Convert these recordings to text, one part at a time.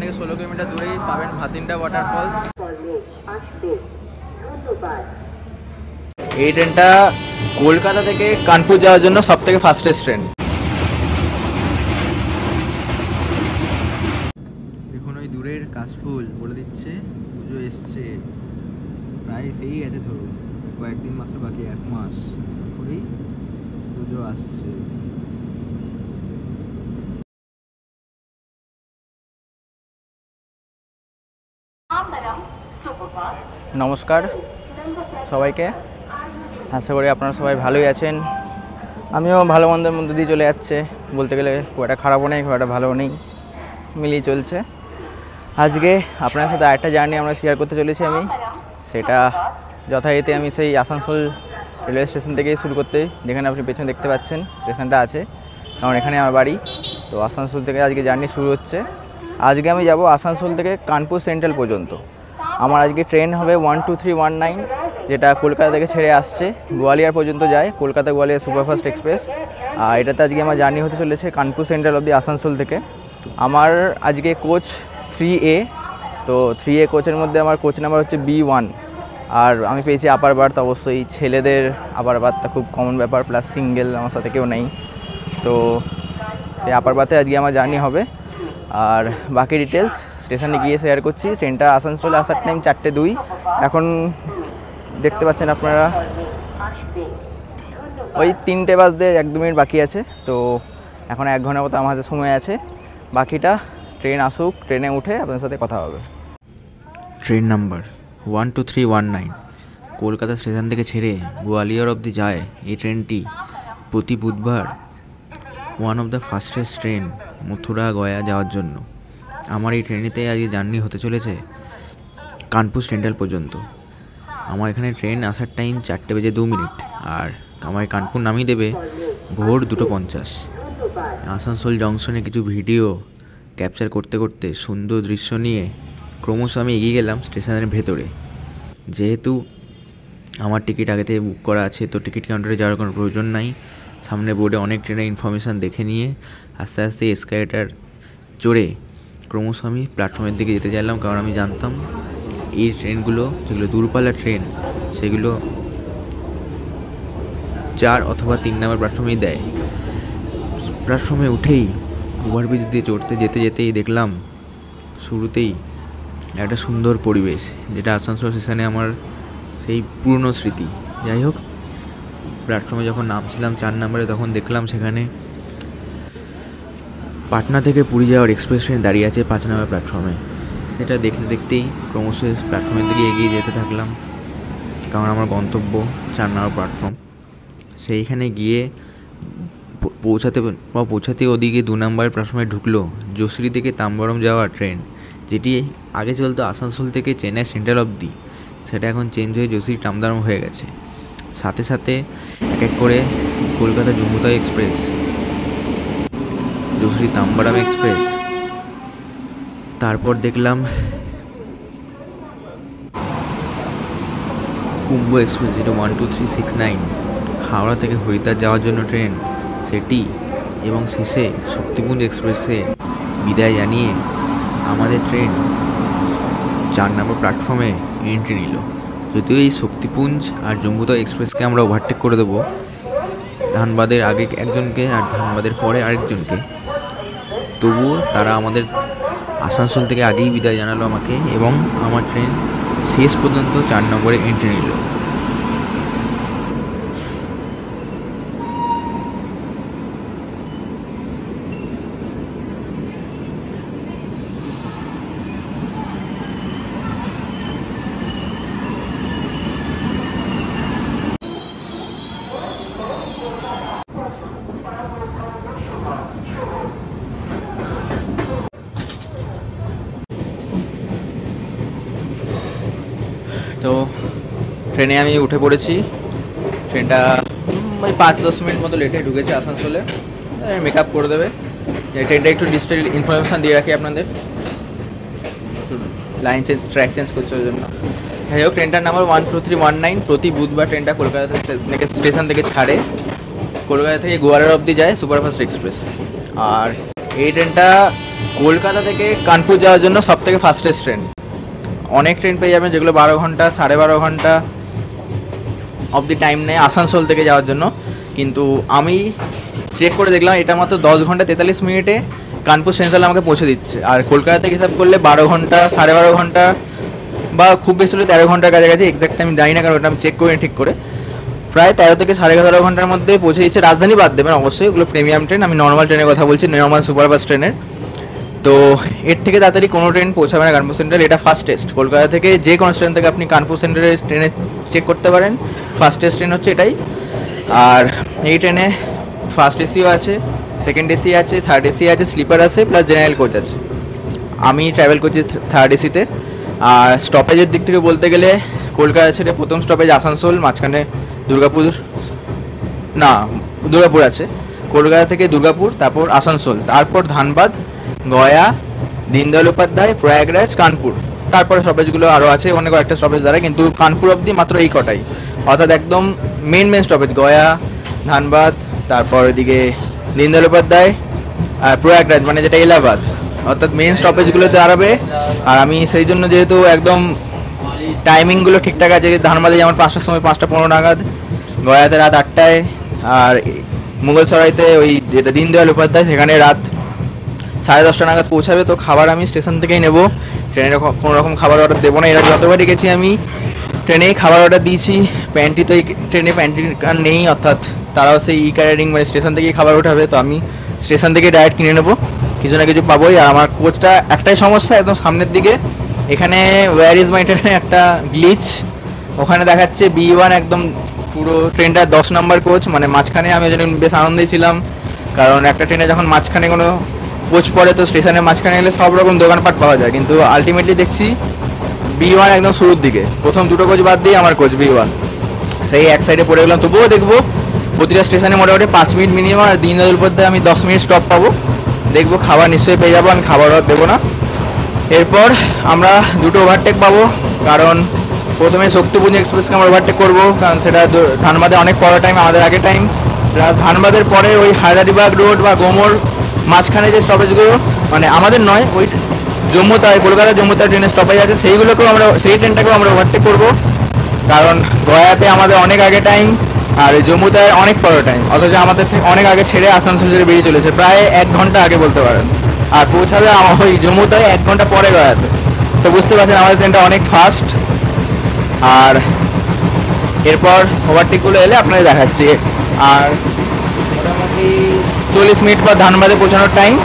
থেকে 16 কিলোমিটার দূরেই পাবেন ভাতিন্ডা ওয়াটারফলস। এই ট্রেনটা কলকাতা থেকে কানপুর যাওয়ার জন্য সব থেকে ফাস্টেস্ট ট্রেন। দেখুন ওই দূরের কাশফুল বলে দিচ্ছে পুজো এসছে, প্রায় সেই গেছে, ধরুন কয়েকদিন মাত্র বাকি, 1 মাস করেই পুজো আসছে। নমস্কার সবাইকে, আশা করি আপনারা সবাই ভালোই আছেন। আমিও ভালো মন্দের মধ্যে দিয়ে চলে যাচ্ছে, বলতে গেলে খুব একটা খারাপও নেই খুব একটা ভালোও নেই, মিলিয়ে চলছে। আজকে আপনার সাথে আরেকটা জার্নি আমরা শেয়ার করতে চলেছি আমি, সেটা যথারীতি আমি সেই আসানসোল রেলওয়ে স্টেশন থেকেই শুরু করতে, যেখানে আপনি পেছনে দেখতে পাচ্ছেন স্টেশনটা আছে, কারণ এখানে আমার বাড়ি। তো আসানসোল থেকে আজকে জার্নি শুরু হচ্ছে। আজকে আমি যাব আসানসোল থেকে কানপুর সেন্ট্রাল পর্যন্ত। আমার আজকে ট্রেন হবে 12319, যেটা কলকাতা থেকে ছেড়ে আসছে, গোয়ালিয়র পর্যন্ত যায়, কলকাতা গোয়ালিয়র সুপারফাস্ট এক্সপ্রেস। আর এটাতে আজকে আমার জার্নি হতে চলেছে কানপুর সেন্ট্রাল অবধি আসানসোল থেকে। আমার আজকে কোচ 3A, তো 3A কোচের মধ্যে আমার কোচ নাম্বার হচ্ছে B1। আর আমি পেয়েছি আপার বার্থ, অবশ্যই ছেলেদের আপার বার্থটা খুব কমন ব্যাপার, প্লাস সিঙ্গেল, আমার সাথে কেউ নেই, তো সেই আপার বার্থে আজকে আমার জার্নি হবে। আর বাকি ডিটেলস স্টেশনে গিয়ে শেয়ার করছি। ট্রেনটা আসানসোলে আসার টাইম 4:02, এখন দেখতে পাচ্ছেন আপনারা ওই 3টে বাজতে 1-2 মিনিট বাকি আছে, তো এখন 1 ঘন্টার মতো আমার হাতে সময় আছে। বাকিটা ট্রেন আসুক, ট্রেনে উঠে আপনাদের সাথে কথা হবে। ট্রেন নাম্বার 12319 কলকাতা স্টেশন থেকে ছেড়ে গোয়ালিয়র অবধি যায় এই ট্রেনটি। প্রতি বুধবার one of the fastest train Mathura Gaya যাওয়ার জন্য। আমার এই ট্রেনেতে আজকে জার্নি হতে চলেছে কানপুর সেন্ট্রাল পর্যন্ত। আমার এখানে ট্রেন আসার টাইম 4:02, আর আমায় কানপুর নামিয়ে দেবে ভোর 2:50। আসানসোল জংশনে কিছু ভিডিও ক্যাপচার করতে করতে সুন্দর দৃশ্য নিয়ে ক্রমশ আমি এগিয়ে গেলাম স্টেশনের ভেতরে। যেহেতু আমার টিকিট আগে থেকে বুক করা আছে, তো টিকিট কাউন্টারে যাওয়ার কোনো প্রয়োজন নাই। সামনে বোর্ডে অনেক ট্রেনের ইনফরমেশান দেখে নিয়ে আস্তে আস্তে এসকালেটর চড়ে ক্রমশ আমি প্ল্যাটফর্মের দিকে যেতে চাইলাম, কারণ আমি জানতাম এই ট্রেনগুলো যেগুলো দূরপাল্লার ট্রেন সেগুলো 4 অথবা 3 নম্বর প্ল্যাটফর্মেই দেয়। প্ল্যাটফর্মে উঠেই ওভারব্রিজ দিয়ে চড়তে যেতেই দেখলাম শুরুতেই একটা সুন্দর পরিবেশ, যেটা আসানসোল স্টেশনে আমার সেই পুরনো স্মৃতি। যাই হোক, প্ল্যাটফর্মে যখন নামছিলাম 4 নম্বরে, তখন দেখলাম সেখানে পাটনা থেকে পুরী যাওয়ার এক্সপ্রেস ট্রেন দাঁড়িয়ে আছে 5 নম্বর প্ল্যাটফর্মে। সেটা দেখতে দেখতেই ক্রমশ প্ল্যাটফর্মের দিকে এগিয়ে যেতে থাকলাম, কারণ আমার গন্তব্য 4 নম্বর প্ল্যাটফর্ম। সেইখানে গিয়ে পৌঁছাতে ওদিকে 2 নম্বর প্ল্যাটফর্মে ঢুকলো যশোরী থেকে তাম্বরম যাওয়ার ট্রেন, যেটি আগে চলতো আসানসোল থেকে চেন্নাই সেন্ট্রাল অবধি, সেটা এখন চেঞ্জ হয়ে যশোরী তাম্বরম হয়ে গেছে। সাথে সাথে এক এক করে কলকাতা জম্মুতাই এক্সপ্রেস, যশোরী তাম্বরম এক্সপ্রেস, তারপর দেখলাম কুম্ভ এক্সপ্রেস, যেটা 12369 হাওড়া থেকে হরিদ্বার যাওয়ার জন্য ট্রেন সেটি, এবং শেষে শক্তিপুঞ্জ এক্সপ্রেসে বিদায় জানিয়ে আমাদের ট্রেন 4 নম্বর প্ল্যাটফর্মে এন্ট্রি নিল। যদিও এই শক্তিপুঞ্জ আর জম্মুতাই এক্সপ্রেসকে আমরা ওভারটেক করে দেবো, ধানবাদের আগে একজনকে আর ধানবাদের পরে আরেকজনকে, তবুও তারা আমাদের আসানসোল থেকে আগেই বিদায় জানালো আমাকে, এবং আমার ট্রেন শেষ পর্যন্ত 4 নম্বরে এন্ট্রি নিল। তো ট্রেনে আমি উঠে পড়েছি। ট্রেনটা ওই 5-10 মিনিট মতো লেটে ঢুকেছে আসানসোলে, মেকআপ করে দেবে। ট্রেনটা একটু ডিজিটাল ইনফরমেশান দিয়ে রাখি আপনাদের, লাইন চেঞ্জ, ট্র্যাক চেঞ্জ করছে ওই জন্য। যাই হোক, ট্রেনটার নাম্বার 12319। প্রতি বুধবার ট্রেনটা কলকাতা স্টেশন থেকে ছাড়ে, কলকাতা থেকে গোয়ালিয়র অবধি যায় সুপারফাস্ট এক্সপ্রেস। আর এই ট্রেনটা কলকাতা থেকে কানপুর যাওয়ার জন্য সবথেকে ফাস্টেস্ট ট্রেন। অনেক ট্রেন পেয়ে যাবেন যেগুলো 12 ঘন্টা 12.5 ঘন্টা অবধি টাইম নেয় আসানসোল থেকে যাওয়ার জন্য, কিন্তু আমি চেক করে দেখলাম এটা মাত্র 10 ঘন্টা 43 মিনিটে কানপুর সেন্ট্রাল আমাকে পৌঁছে দিচ্ছে। আর কলকাতা থেকে হিসাব করলে 12 ঘন্টা 12.5 ঘন্টা বা খুব বেশি হলে 13 ঘন্টার কাছাকাছি, এক্স্যাক্ট আমি জানি না কারণ ওটা আমি চেক করে ঠিক করে, প্রায় 13 থেকে 11.5 ঘন্টার মধ্যে পৌঁছে দিচ্ছে। রাজধানী বাদ দেবেন অবশ্যই, ওগুলো প্রিমিয়াম ট্রেন, আমি নর্মাল ট্রেনের কথা বলছি, নর্মাল সুপারফাস্ট ট্রেনের। তো এর থেকে তাড়াতাড়ি কোনো ট্রেন পৌঁছাবে না কানপুর সেন্ট্রাল, এটা ফাস্টেস্ট। কলকাতা থেকে যে কোনো স্টেশন থেকে আপনি কানপুর সেন্ট্রালের ট্রেনে চেক করতে পারেন, ফাস্টেস্ট ট্রেন হচ্ছে এটাই। আর এই ট্রেনে ফার্স্ট এসিও আছে, সেকেন্ড এসি আছে, থার্ড এসি আছে, স্লিপার আছে, প্লাস জেনারেল কোচ আছে। আমি ট্রাভেল করছি থার্ড এসিতে। আর স্টপেজের দিক থেকে বলতে গেলে কলকাতা ছেড়ে প্রথম স্টপেজ আসানসোল, মাঝখানে দুর্গাপুর আছে। কলকাতা থেকে দুর্গাপুর, তারপর আসানসোল, তারপর ধানবাদ, গয়া, দীনদয়াল উপাধ্যায়, প্রয়াগরাজ, কানপুর, তারপরে স্টপেজগুলো আরও আছে অনেক কয়েকটা স্টপেজ দ্বারা, কিন্তু কানপুর অবধি মাত্র এই কটাই, অর্থাৎ একদম মেন স্টপেজ গয়া, ধানবাদ, তারপর ওইদিকে দীনদয়াল উপাধ্যায় আর প্রয়াগরাজ মানে যেটা এলাহাবাদ, অর্থাৎ মেন স্টপেজগুলোতে দাঁড়াবে। আর আমি সেই জন্য যেহেতু একদম টাইমিংগুলো ঠিকঠাক আছে, ধানবাদে যেমন 5টার সময় 5:15 নাগাদ, গয়াতে রাত 8টায়, আর মুঘলসরাইতে ওই যেটা দীনদয়াল উপাধ্যায় সেখানে রাত 10:30 নাগাদ পৌঁছাবে। তো খাবার আমি স্টেশন থেকেই নেবো, ট্রেনে কোনো রকম খাবার অর্ডার দেবো না। এর আগে যতবারই গেছি আমি ট্রেনেই খাবার অর্ডার দিয়েছি। প্যান্টি তো এই ট্রেনে প্যান্টি কার নেই, অর্থাৎ তারাও সেই ক্যারিং মানে স্টেশন থেকেই খাবার উঠাবে, তো আমি স্টেশন থেকে ডাইরেক্ট কিনে নেবো, কিছু না কিছু পাবোই। আর আমার কোচটা একটাই সমস্যা, একদম সামনের দিকে এখানে ওয়্যার ইজ মাই ট্রেনে একটা গ্লিচ, ওখানে দেখাচ্ছে B1, একদম পুরো ট্রেনটা 10 নম্বর কোচ, মানে মাঝখানে। আমি ওই জন্য বেশ আনন্দেই ছিলাম, কারণ একটা ট্রেনে যখন মাঝখানে কোনো কোচ পড়ে তো স্টেশনের মাঝখানে গেলে সব রকম দোকানপাট পাওয়া যায়, কিন্তু আলটিমেটলি দেখছি B1 একদম শুরুর দিকে, প্রথম দুটো কোচ বাদ দিয়ে আমার কোচ B1, সেই এক সাইডে পড়ে গেলাম। তবুও দেখবো প্রতিটা স্টেশনে মোটামুটি 5 মিনিট মিনিমাম, আর দীনদয়াল উপাধ্যায় আমি 10 মিনিট স্টপ পাবো, দেখবো খাবার নিশ্চয়ই পেয়ে যাবো, আমি খাবার আর দেবো না। এরপর আমরা দুটো ওভারটেক পাবো, কারণ প্রথমে শক্তিপুঞ্জ এক্সপ্রেসকে আমরা ওভারটেক করবো, কারণ সেটা ধানবাদে অনেক পরে টাইম, আমাদের আগে টাইম। প্লাস ধানবাদের পরে ওই হায়দ্রাবাদ রোড বা গোমর মাঝখানে যে স্টপেজগুলো, মানে আমাদের নয়, ওই জম্মুতায়, কলকাতা জম্মুতায় ট্রেনের স্টপেজ আছে, সেইগুলোকেও আমরা, সেই ট্রেনটাকেও আমরা ওভারটেক করবো, কারণ গয়াতে আমাদের অনেক আগে টাইম আর জম্মুতায় অনেক পরে টাইম, অথচ আমাদের থেকে অনেক আগে ছেড়ে আসানসোল ছেড়ে বেরিয়ে চলেছে, প্রায় 1 ঘন্টা আগে বলতে পারেন, আর পৌঁছাবে ওই জম্মুতায় 1 ঘন্টা পরে গয়াতে। তো বুঝতে পারছেন আমাদের ট্রেনটা অনেক ফাস্ট। আর এরপর ওভারটেকগুলো এলে আপনাদের দেখাচ্ছি। আর মোটামুটি 40 মিনিট পর ধানবাদে পৌঁছানোর টাইম।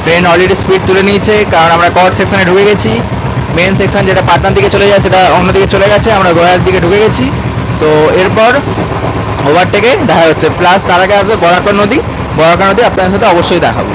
ট্রেন অলরেডি স্পিড তুলে নিয়েছে, কারণ আমরা কট সেকশনে ঢুকে গেছি। মেন সেকশন যেটা পাটনার দিকে চলে যায় সেটা অন্যদিকে চলে গেছে, আমরা গয়ার দিকে ঢুকে গেছি। তো এরপর ওভারটেকে দেখা হচ্ছে, প্লাস তার আগে আসবে বরাকর নদী আপনাদের সাথে অবশ্যই দেখাবো।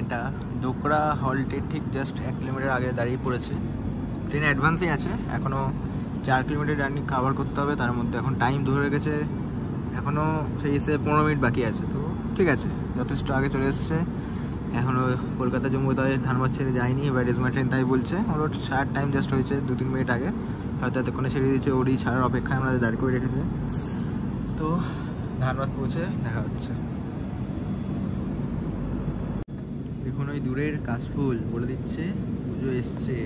ট্রেনটা ডোকরা হল্টের ঠিক জাস্ট 1 কিলোমিটার আগে দাঁড়িয়ে পড়েছে। ট্রেন অ্যাডভান্সেই আছে, এখনও 4 কিলোমিটার জার্নি কভার করতে হবে। তার মধ্যে এখন টাইম ধরে গেছে, এখনও সেই হিসেবে 15 মিনিট বাকি আছে। তো ঠিক আছে, যথেষ্ট আগে চলে এসছে। এখনও কলকাতা জম্মু তাই ধানবাদ ছেড়ে যায়নি, এবার রেজমা ট্রেন তাই বলছে। ওর ছাড়ার টাইম জাস্ট হয়েছে 2-3 মিনিট আগে, হয়তো এতক্ষণে ছেড়ে দিয়েছে। ওরই ছাড়ার অপেক্ষায় আমাদের দাঁড় করে রেখেছে। তো ধানবাদ পৌঁছে দেখা হচ্ছে। দেখুন ওই দূরের কাশফুল বলে দিচ্ছে পুজো এসছে,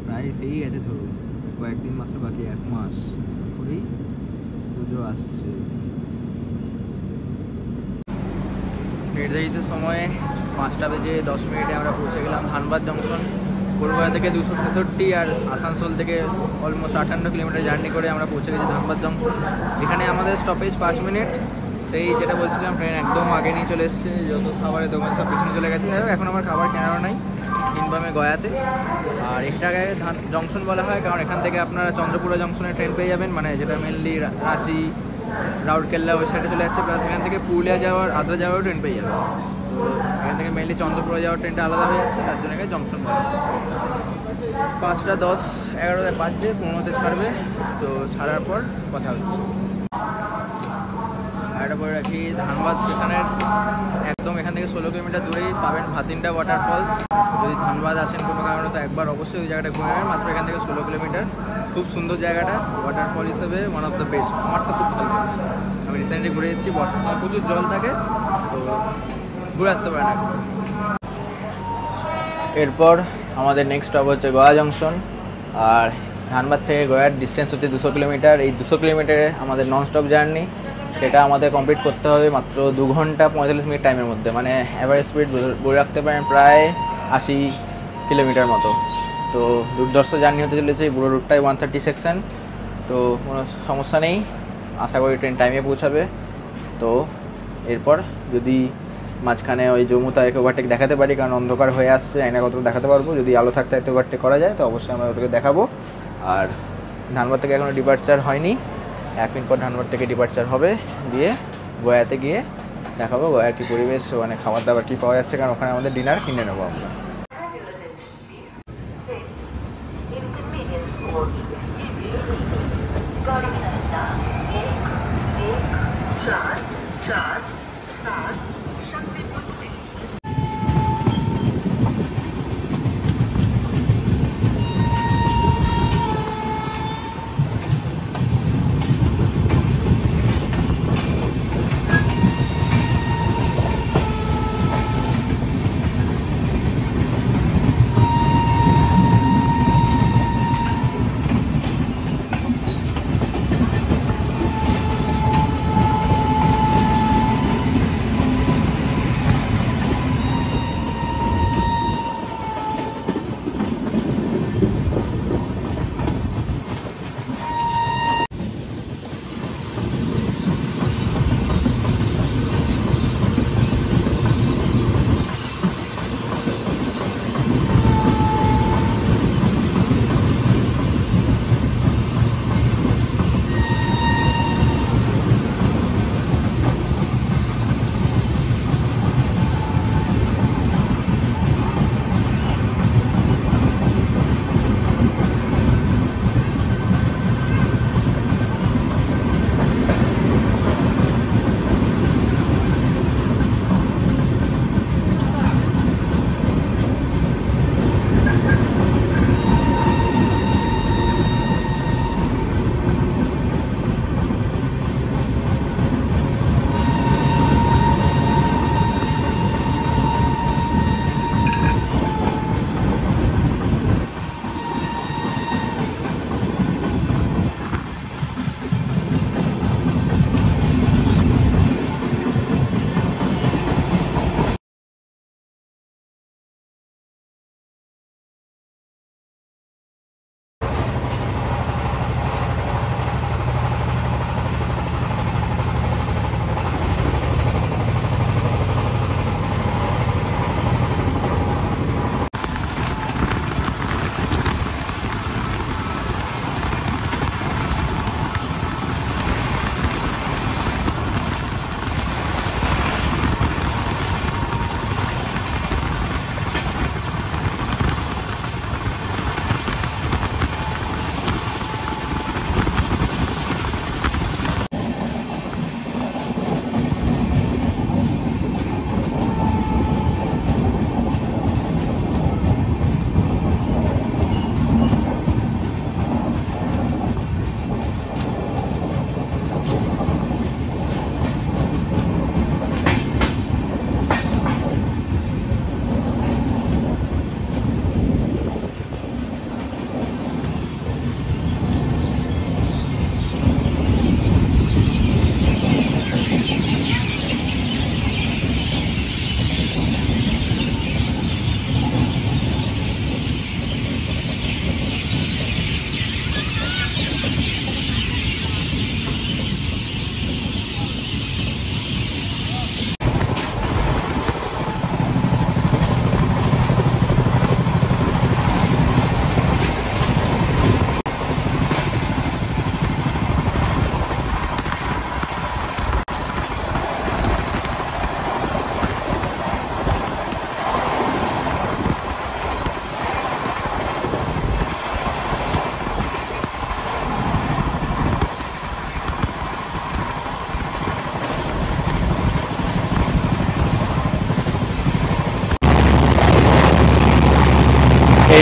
প্রায় সেই গেছে ধরুন, কয়েকদিন মাত্র বাকি, 1 মাস করেই পুজো আসছে। নির্ধারিত সময়ে 5টা বেজে 10 মিনিটে আমরা পৌঁছে গেলাম ধানবাদ জংশন। কলকাতা থেকে 266 আর আসানসোল থেকে অলমোস্ট 58 কিলোমিটার জার্নি করে আমরা পৌঁছে গেছি ধানবাদ জংশন। এখানে আমাদের স্টপেজ 5 মিনিট। সেই যেটা বলছিলাম, ট্রেন একদম আগে নিয়ে চলে এসছে, যত খাবারের দোকান সব পিছনে চলে গেছে। এখন আমার খাবার কেনারও নাই, কিনবো আমি গয়াতে। আর এটাকে জংশন বলা হয় কারণ এখান থেকে আপনারা চন্দ্রপুরা জংশনে ট্রেন পেয়ে যাবেন, মানে যেটা মেনলি রাঁচি রাউরকেল্লা ওই সাইডে চলে যাচ্ছে। প্লাস এখান থেকে পুরুলিয়া যাওয়ার, আদ্রা যাওয়ারও ট্রেন পেয়ে যাবেন। তো এখান থেকে মেনলি চন্দ্রপুরা যাওয়ার ট্রেনটা আলাদা হয়ে যাচ্ছে, তার জন্য জংশন বলা হচ্ছে। 5টা 10, 11 বাজছে, 15তে ছাড়বে। তো ছাড়ার পর কথা হচ্ছে। আর এটা বলে রাখি, ধানবাদ স্টেশনের একদম এখান থেকে 16 কিলোমিটার দূরেই পাবেন ভাতিন্ডা ওয়াটারফলস। যদি ধানবাদ আসেন কোনো কারণে তো একবার অবশ্যই ওই জায়গাটা ঘুরে নেবেন। মাত্র এখান থেকে 16 কিলোমিটার। খুব সুন্দর জায়গাটা, ওয়াটারফল হিসেবে ওয়ান অফ দ্য বেস্ট। আমার তো খুব ভালো লাগছে। আমি রিসেন্টলি ঘুরে এসেছি, বর্ষার সময় প্রচুর জল থাকে, তো ঘুরে আসতে পারেন এখন। এরপর আমাদের নেক্সট স্টপ হচ্ছে গয়া জংশন। আর ধানবাদ থেকে গয়ার ডিস্টেন্স হচ্ছে 200 কিলোমিটার। এই 200 কিলোমিটারে আমাদের নন স্টপ জার্নি, সেটা আমাদের কমপ্লিট করতে হবে মাত্র 2 ঘন্টা 45 মিনিট টাইমের মধ্যে। মানে অ্যাভারেজ স্পিড বলে রাখতে পারেন প্রায় 80 কিলোমিটার মতো। তো দুর্ধর্ষ জার্নি হতে চলেছে। পুরো রুটটাই 130 সেকশন, তো কোনো সমস্যা নেই, আশা করি ট্রেন টাইমে পৌঁছাবে। তো এরপর যদি মাঝখানে ওই জম্মুতাকে ওভারটেক দেখাতে পারি, কারণ অন্ধকার হয়ে আসছে, আইনা কত দেখাতে পারবো। যদি আলো থাকতে এত ওভারটেক করা যায় তো অবশ্যই আমরা ওটাকে দেখাবো। আর ধানবাদ থেকে এখনও ডিপার্চার হয়নি, 1 মিনিট পর ধানবাদ থেকে ডিপার্চার হবে। দিয়ে গয়াতে গিয়ে দেখাবো গয়ার কী পরিবেশ, ওখানে খাবার দাবার কী পাওয়া যাচ্ছে, কারণ ওখানে আমাদের ডিনার কিনে নেবো আমরা।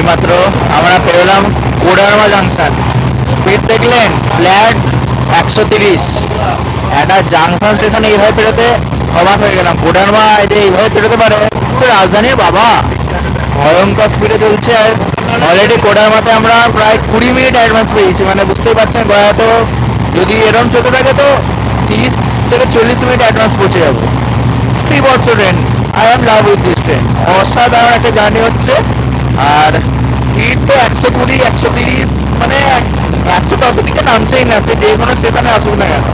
এইমাত্র আমরা পেরোলাম কোডারমা জাংশন। স্পিড দেখলেন, ফ্ল্যাট 130। একটা জাংশন স্টেশনে এইভাবে পেরোতে অবাক হয়ে গেলাম। কোডারমা যে এইভাবে পেরোতে পারে, রাজধানীর বাবা, ভয়ঙ্কর স্পিডে চলছে। আর অলরেডি কোডারমাতে আমরা প্রায় 20 মিনিট অ্যাডভান্স পেয়েছি। মানে বুঝতেই পারছেন, গয়া তো যদি এরকম চলতে থাকে তো 30 থেকে 40 মিনিট অ্যাডভান্স পৌঁছে যাবো। বিভৎস train, I am love with this train. অসাধারণ একটা জার্নি হচ্ছে। আর স্পিড তো 120, 130, মানে 110 দিকে নামছেই না, সে যে কোনো স্টেশনে আসুক না কেন।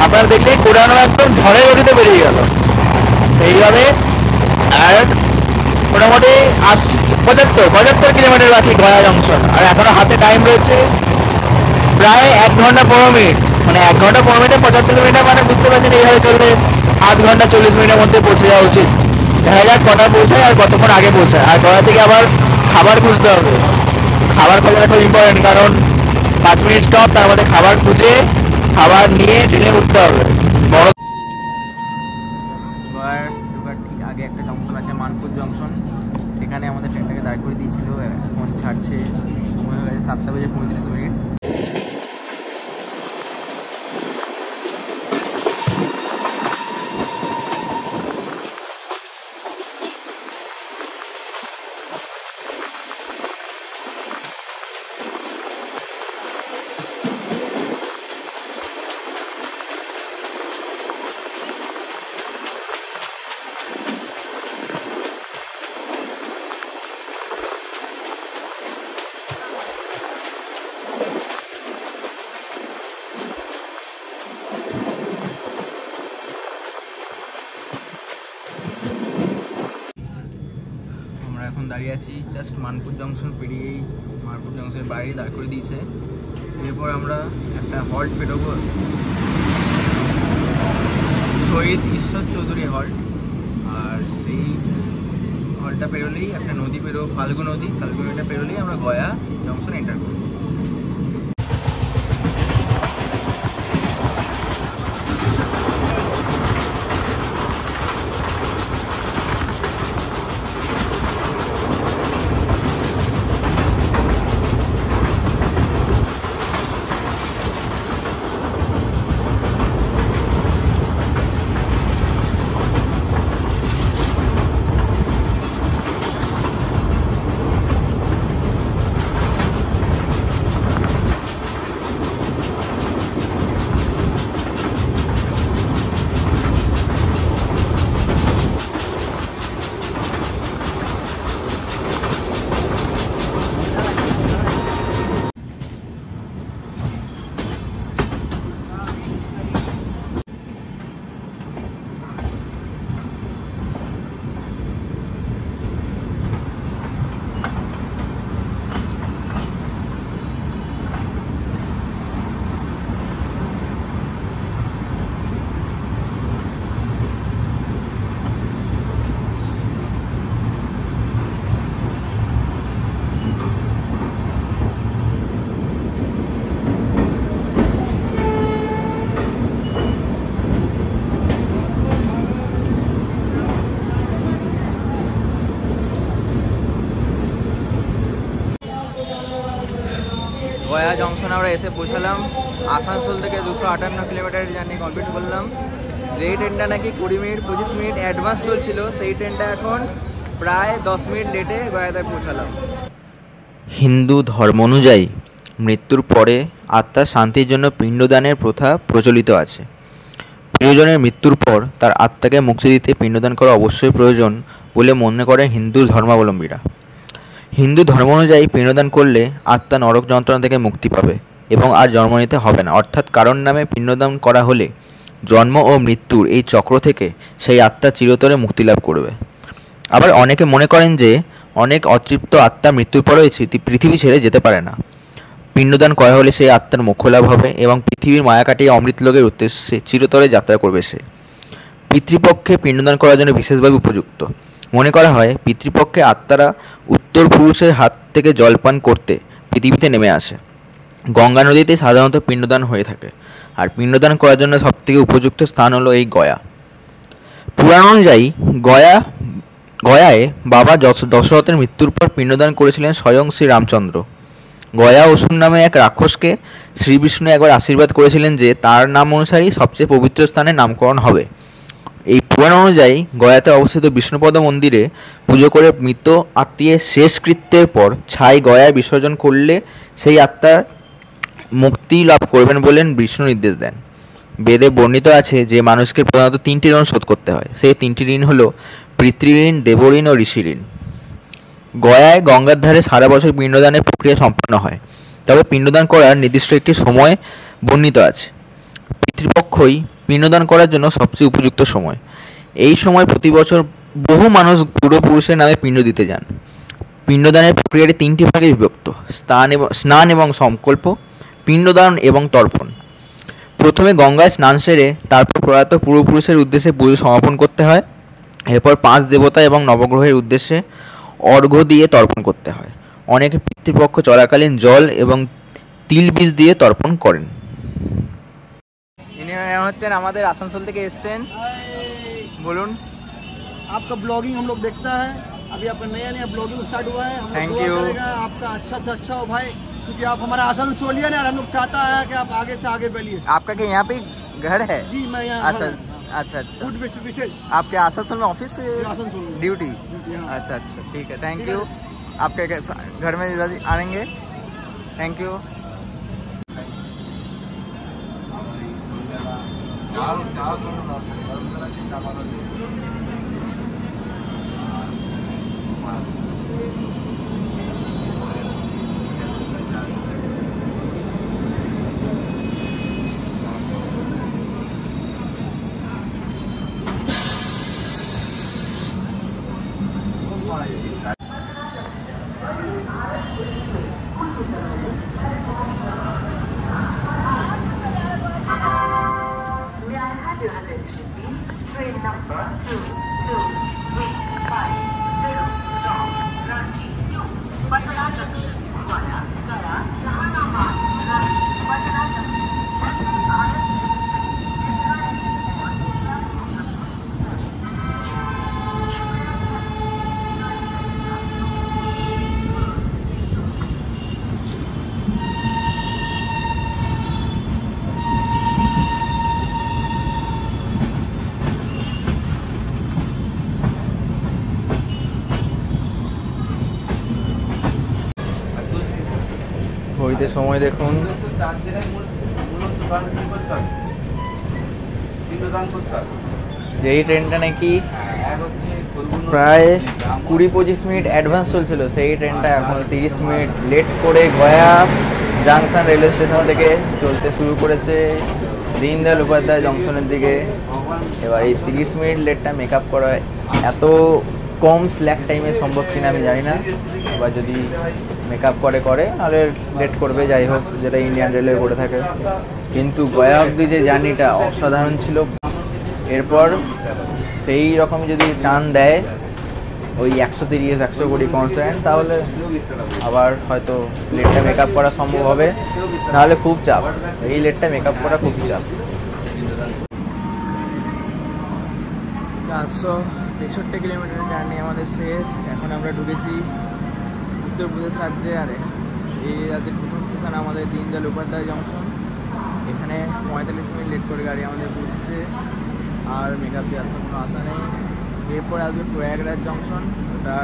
আপনারা দেখলে কোডানো একদম ঝড়ের গতিতে বেরিয়ে গেল এইভাবে। আর মোটামুটি 75 কিলোমিটার বাকি গয়া জংশন। আর এখনো হাতে টাইম রয়েছে প্রায় 1 ঘন্টা 15 মিনিট। মানে 1 ঘন্টা 15 মিনিটে 75 কিলোমিটার, মানে বুঝতে পারছেন এইভাবে চললে 8 ঘন্টা 40 মিনিটের মধ্যে পৌঁছে যাওয়া উচিত। দেখা যাক কটা পৌঁছায় আর কতক্ষণ আগে পৌঁছায়। আর গয়া থেকে আবার খাবার খুঁজতে হবে। খাবার খোঁজাটা খুব ইম্পর্টেন্ট, কারণ 5 মিনিট স্টপ, তার মধ্যে খাবার খুঁজে খাবার নিয়ে ট্রেনে উঠতে হবে। বড় ঠিক আগে একটা জংশন আছে, মানপুর জংশন। সেখানে আমাদের ট্রেনটাকে দাঁড় করে দিয়েছিল। এখন ছাড়ছে, সময় হয়ে গেছে 7:35। এখন দাঁড়িয়ে আছি জাস্ট মানপুর জংশন পেরিয়েই। মানপুর জংশনের বাইরে দাঁড় করে দিয়েছে। এরপর আমরা একটা হল্ট পেরোবো, শহীদ ঈশ্বর চৌধুরী হল্ট। আর সেই হল্টটা পেরোলেই একটা নদী পেরোবো, ফাল্গু নদী। ফাল্গু নদীটা পেরোলেই আমরা গয়া জংশন এন্টার করবো। গয়া জংশন আমরা এসে পৌঁছালাম। আসানসোল থেকে 258 কিলোমিটার জার্নি কমপ্লিট করলাম। যেই ট্রেনটা নাকি 20 মিনিট 25 মিনিট অ্যাডভান্স চলছিল, সেই ট্রেনটা এখন প্রায় 10 মিনিট লেটে গয়াতে পৌঁছালাম। হিন্দু ধর্ম অনুযায়ী মৃত্যুর পরে আত্মার শান্তির জন্য পিণ্ডদানের প্রথা প্রচলিত আছে। প্রিয়জনের মৃত্যুর পর তার আত্মাকে মুক্তি দিতে পিণ্ডদান করা অবশ্যই প্রয়োজন বলে মনে করেন হিন্দু ধর্মাবলম্বীরা। হিন্দু ধর্ম অনুযায়ী পিণ্ডদান করলে আত্মা নরক যন্ত্রণা থেকে মুক্তি পাবে এবং আর জন্ম নিতে হবে না। অর্থাৎ কারণ নামে পিণ্ডদান করা হলে জন্ম ও মৃত্যুর এই চক্র থেকে সেই আত্মা চিরতরে মুক্তি লাভ করবে। আবার অনেকে মনে করেন যে অনেক অতৃপ্ত আত্মা মৃত্যুর পরেও পৃথিবী ছেড়ে যেতে পারে না। পিণ্ডদান করা হলে সেই আত্মার মোক্ষ লাভ হবে এবং পৃথিবীর মায়া কাটিয়ে অমৃতলোকের উদ্দেশ্যে চিরতরে যাত্রা করবে সে। পিতৃপক্ষে পিণ্ডদান করার জন্য বিশেষভাবে উপযুক্ত। মনে করা হয় পিতৃপক্ষে আত্মারা উত্তর পুরুষের হাত থেকে জলপান করতে পৃথিবীতে নেমে আসে। গঙ্গা নদীতে সাধারণত পিণ্ডদান হয়ে থাকে। আর পিণ্ডদান করার জন্য সবথেকে উপযুক্ত স্থান হলো এই গয়া। পুরাণ অনুযায়ী গয়া গয়ায় বাবা দশরথের মৃত্যুর পর পিণ্ডদান করেছিলেন স্বয়ং শ্রী রামচন্দ্র। গয়া অসুর নামে এক রাক্ষসকে শ্রীবিষ্ণু একবার আশীর্বাদ করেছিলেন যে তার নাম অনুসারেই সবচেয়ে পবিত্র স্থানে নামকরণ হবে। এই পুরাণ অনুযায়ী গয়াতে অবস্থিত বিষ্ণুপদ মন্দিরে পুজো করে মৃত আত্মীয়ের শেষকৃত্যের পর ছাই গয়ায় বিসর্জন করলে সেই আত্মার মুক্তি লাভ করবেন বলেন বিষ্ণু নির্দেশ দেন। বেদে বর্ণিত আছে যে মানুষকে প্রধানত 3টি ঋণ শোধ করতে হয়। সেই 3টি ঋণ হলো পিতৃঋণ, দেবঋণ ও ঋষি ঋণ। গয়ায় গঙ্গার ধারে সারা বছর পিণ্ডদানের প্রক্রিয়া সম্পন্ন হয়, তবে পিণ্ডদান করার নির্দিষ্ট একটি সময় বর্ণিত আছে। পিতৃপক্ষই পিণ্ডদান করার জন্য সবচেয়ে উপযুক্ত সময়। এই সময় প্রতি বছর বহু মানুষ পূর্বপুরুষের নামে পিণ্ড দিতে যান। পিণ্ডদানের প্রক্রিয়াটি 3টি ভাগে বিভক্ত: স্নান এবং সংকল্প, পিণ্ডদান এবং তর্পণ। প্রথমে গঙ্গায় স্নান সেরে তারপর প্রয়াত পূর্বপুরুষের উদ্দেশ্যে পুজো সমাপন করতে হয়। এরপর 5 দেবতা এবং নবগ্রহের উদ্দেশ্যে অর্ঘ্য দিয়ে তর্পণ করতে হয়। অনেকে পিতৃপক্ষ চলাকালীন জল এবং তিল বীজ দিয়ে তর্পণ করেন। ইনি হচ্ছেন আমাদের আসানসোল থেকে এসেছেন। বলুন। आपका ब्लॉगिंग हम लोग देखता है, अभी आपका नया ब्लॉगिंग स्टार्ट हुआ है। Thank you. आपका अच्छा से अच्छा हो भाई, क्योंकि आप हमारा आसनसोलियन है, हम लोग चाहता है कि आप आगे से आगे बढ़िए। आपका क्या यहाँ पे घर है? जी मैं यहाँ। अच्छा अच्छा अच्छा। फूड विशेष आपके आसनसोल में ऑफिस आसनसोल ड्यूटी? अच्छा अच्छा ठीक है, थैंक यू। आपके घर में आएंगे, थैंक यू। ঘড়িতে সময় দেখুন, যেই ট্রেনটা নাকি প্রায় 20-25 মিনিট অ্যাডভান্স চলছিল, সেই ট্রেনটা এখন 30 মিনিট লেট করে গয়া জাংশন রেলওয়ে স্টেশন থেকে চলতে শুরু করেছে দীনদয়াল উপাধ্যায় জংশনের দিকে। এবার এই 30 মিনিট লেটটা মেকআপ করা এত কম স্ল্যাক টাইমে সম্ভব কিনা আমি জানি না, বা যদি মেকআপ করে নাহলে লেট করবে, যাই হোক, যেটা ইন্ডিয়ান রেলওয়ে করে থাকে। কিন্তু গয়া অবধি যে জার্নিটা অসাধারণ ছিল। এরপর সেই রকম যদি টান দেয় ওই 130-120 কনস্ট্যান্ট, তাহলে আবার হয়তো লেটটা মেকআপ করা সম্ভব হবে, নাহলে খুব চাপ। এই লেটটা মেকআপ করা খুব চাপ। 463 কিলোমিটার জার্নি আমাদের শেষ। এখন আমরা ঢুকেছি উত্তরপ্রদেশ রাজ্যে। আর এই রাজ্যের প্রথম স্টেশন আমাদের দীনদয়াল উপাধ্যায় জংশন। এখানে 45 মিনিট লেট করে গাড়ি আমাদের পৌঁছেছে, আর মেকআপ দেওয়ার তো কোনো আশা নেই। এরপর আসবে প্রয়াগরাজ জংশন, ওটা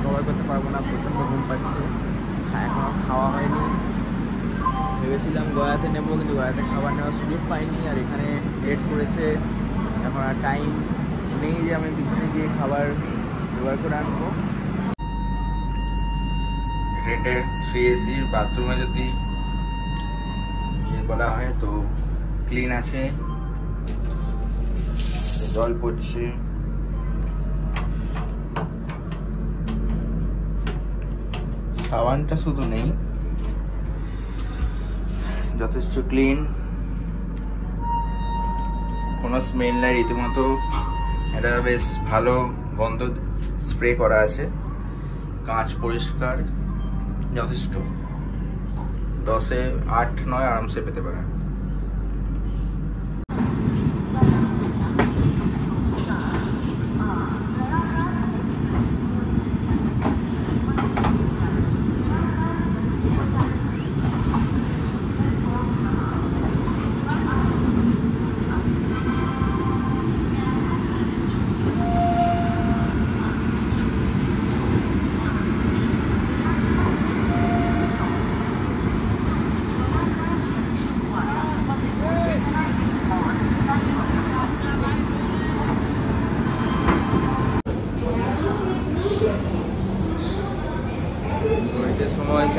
কভার করতে পারবো না, প্রচণ্ড ঘুম পাচ্ছে, এখনও খাওয়া হয়নি। ভেবেছিলাম গয়াতে নেবো, কিন্তু গয়াতে খাবার নেওয়ার সুযোগ পাইনি, আর এখানে লেট করেছে। এখন আর টাইম নেই যে আমি পিছনে গিয়ে খাবার জোগাড় করে আনবো। ট্রেনের 3AC বাথরুমে যদি ইয়ে বলা হয় তো ক্লিন আছে, জল পড়ছে। সাবানটা শুধু নেই, যথেষ্ট ক্লিন, কোনো স্মেল নাই। রীতিমতো এটা বেশ ভালো গন্ধ স্প্রে করা আছে। কাঁচ পরিষ্কার, যথেষ্ট। 10-এ 8-9 আরামসে পেতে পারে।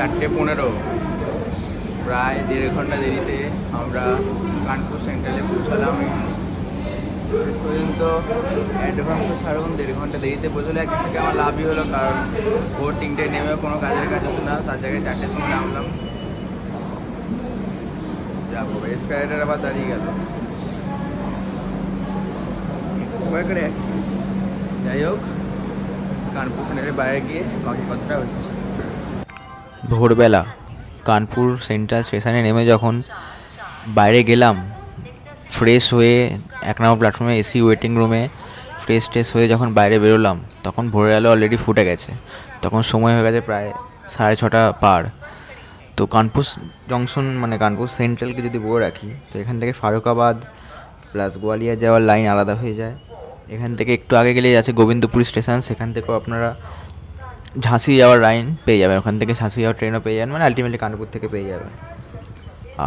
4:15, প্রায় 1.5 ঘন্টা দেরিতে আমরা কানপুর সেন্ট্রালে পৌঁছালাম। শেষ পর্যন্ত অ্যাডভান্স তো ছাড়ুন, 1.5 ঘন্টা দেরিতে পৌঁছলে একদিক থেকে আমার লাভই হলো, কারণ ভোর 3টে নেমেও কোনো কাজের কাজ হতো না, তার জায়গায় 4টের সময় নামলাম। যাবো এসকালেটার আবার দাঁড়িয়ে গেল, যাই হোক কানপুর সেন্টারের বাইরে গিয়ে বাকি কথাটা হচ্ছে। ভোরবেলা কানপুর সেন্ট্রাল স্টেশনে নেমে যখন বাইরে গেলাম, ফ্রেশ হয়ে 1 নম্বর প্ল্যাটফর্মে এসি ওয়েটিং রুমে ফ্রেশ হয়ে যখন বাইরে বেরোলাম, তখন ভোরের আলো অলরেডি ফুটে গেছে। তখন সময় হয়ে গেছে প্রায় 6:30 পার। তো কানপুর জংশন মানে কানপুর সেন্ট্রালকে যদি বলে রাখি, তো এখান থেকে ফারুকাবাদ প্লাস গোয়ালিয়র যাওয়ার লাইন আলাদা হয়ে যায়। এখান থেকে একটু আগে গেলেই আছে গোবিন্দপুর স্টেশন, সেখান থেকেও আপনারা ঝাঁসি যাওয়ার লাইন পেয়ে যাবেন, ওখান থেকে ঝাঁসি যাওয়ার ট্রেনও পেয়ে যাবেন, মানে আলটিমেটলি কানপুর থেকে পেয়ে যাবেন।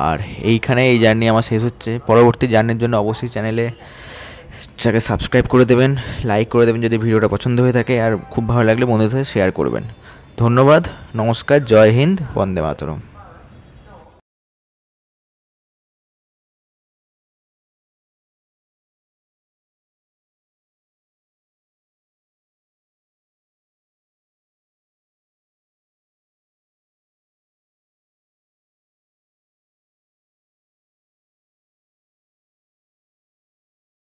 আর এইখানে এই জার্নি আমার শেষ হচ্ছে। পরবর্তী জার্নির জন্য অবশ্যই চ্যানেলটাকে সাবস্ক্রাইব করে দেবেন, লাইক করে দেবেন যদি ভিডিওটা পছন্দ হয়ে থাকে, আর খুব ভালো লাগলে বন্ধুদের সাথে শেয়ার করবেন। ধন্যবাদ, নমস্কার, জয় হিন্দ, বন্দে মাতরম।